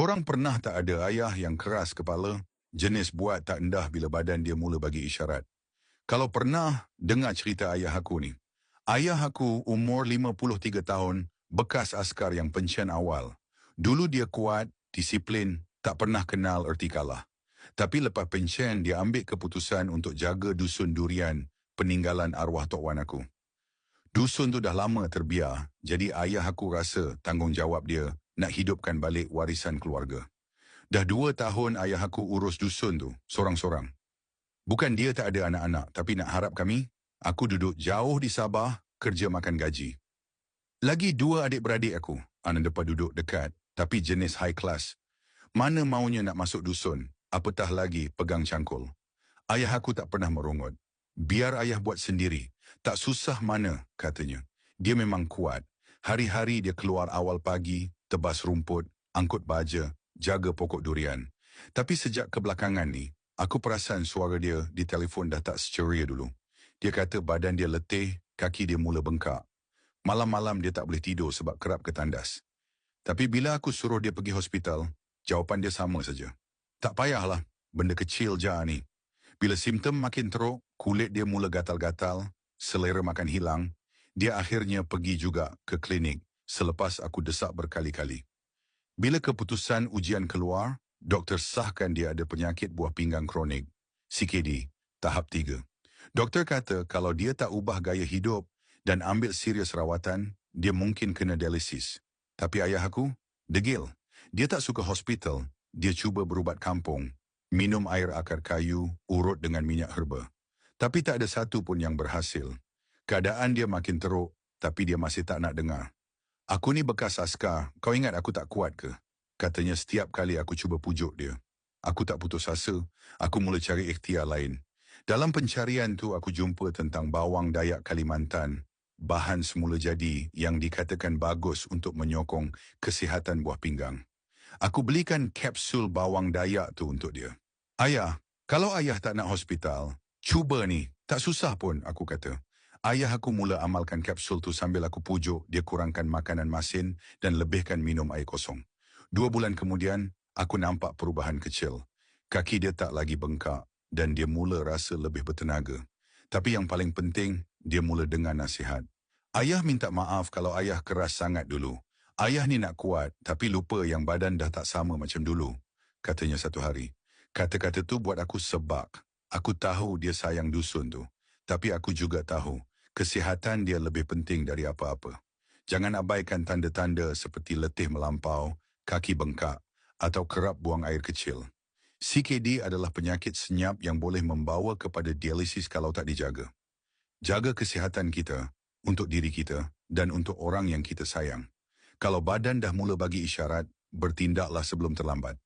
Korang pernah tak ada ayah yang keras kepala, jenis buat tak endah bila badan dia mula bagi isyarat? Kalau pernah dengar cerita ayah aku ni. Ayah aku umur 53 tahun, bekas askar yang pencian awal. Dulu dia kuat, disiplin, tak pernah kenal erti kalah. Tapi lepas pencian dia ambil keputusan untuk jaga dusun durian, peninggalan arwah Tok Wan aku. Dusun tu dah lama terbiar, jadi ayah aku rasa tanggungjawab dia nak hidupkan balik warisan keluarga. Dah 2 tahun ayah aku urus dusun tu, sorang-sorang. Bukan dia tak ada anak-anak, tapi nak harap kami, aku duduk jauh di Sabah, kerja makan gaji. Lagi 2 adik-beradik aku, anak depan duduk dekat, tapi jenis high class. Mana maunya nak masuk dusun, apatah lagi pegang cangkul. Ayah aku tak pernah merungut. Biar ayah buat sendiri, tak susah mana, katanya. Dia memang kuat. Hari-hari dia keluar awal pagi, tebas rumput, angkut baja, jaga pokok durian. Tapi sejak kebelakangan ni, aku perasan suara dia di telefon dah tak seceria dulu. Dia kata badan dia letih, kaki dia mula bengkak. Malam-malam dia tak boleh tidur sebab kerap ketandas. Tapi bila aku suruh dia pergi hospital, jawapan dia sama saja. Tak payahlah, benda kecil je ni. Bila simptom makin teruk, kulit dia mula gatal-gatal, selera makan hilang, dia akhirnya pergi juga ke klinik selepas aku desak berkali-kali. Bila keputusan ujian keluar, doktor sahkan dia ada penyakit buah pinggang kronik, CKD, tahap 3. Doktor kata kalau dia tak ubah gaya hidup dan ambil serius rawatan, dia mungkin kena dialisis. Tapi ayah aku, degil. Dia tak suka hospital, dia cuba berubat kampung, minum air akar kayu, urut dengan minyak herba. Tapi tak ada satu pun yang berhasil. Keadaan dia makin teruk, tapi dia masih tak nak dengar. Aku ni bekas askar, kau ingat aku tak kuat ke? Katanya setiap kali aku cuba pujuk dia. Aku tak putus asa, aku mula cari ikhtiar lain. Dalam pencarian tu aku jumpa tentang bawang Dayak Kalimantan, bahan semula jadi yang dikatakan bagus untuk menyokong kesihatan buah pinggang. Aku belikan kapsul bawang Dayak tu untuk dia. Ayah, kalau ayah tak nak hospital, cuba ni, tak susah pun, aku kata. Ayah aku mula amalkan kapsul tu sambil aku pujuk dia kurangkan makanan masin dan lebihkan minum air kosong. 2 bulan kemudian, aku nampak perubahan kecil. Kaki dia tak lagi bengkak dan dia mula rasa lebih bertenaga. Tapi yang paling penting, dia mula dengar nasihat. Ayah minta maaf kalau ayah keras sangat dulu. Ayah ni nak kuat tapi lupa yang badan dah tak sama macam dulu, katanya satu hari. Kata-kata tu buat aku sebak. Aku tahu dia sayang dusun tu. Tapi aku juga tahu, kesihatan dia lebih penting dari apa-apa. Jangan abaikan tanda-tanda seperti letih melampau, kaki bengkak, atau kerap buang air kecil. CKD adalah penyakit senyap yang boleh membawa kepada dialisis kalau tak dijaga. Jaga kesihatan kita, untuk diri kita, dan untuk orang yang kita sayang. Kalau badan dah mula bagi isyarat, bertindaklah sebelum terlambat.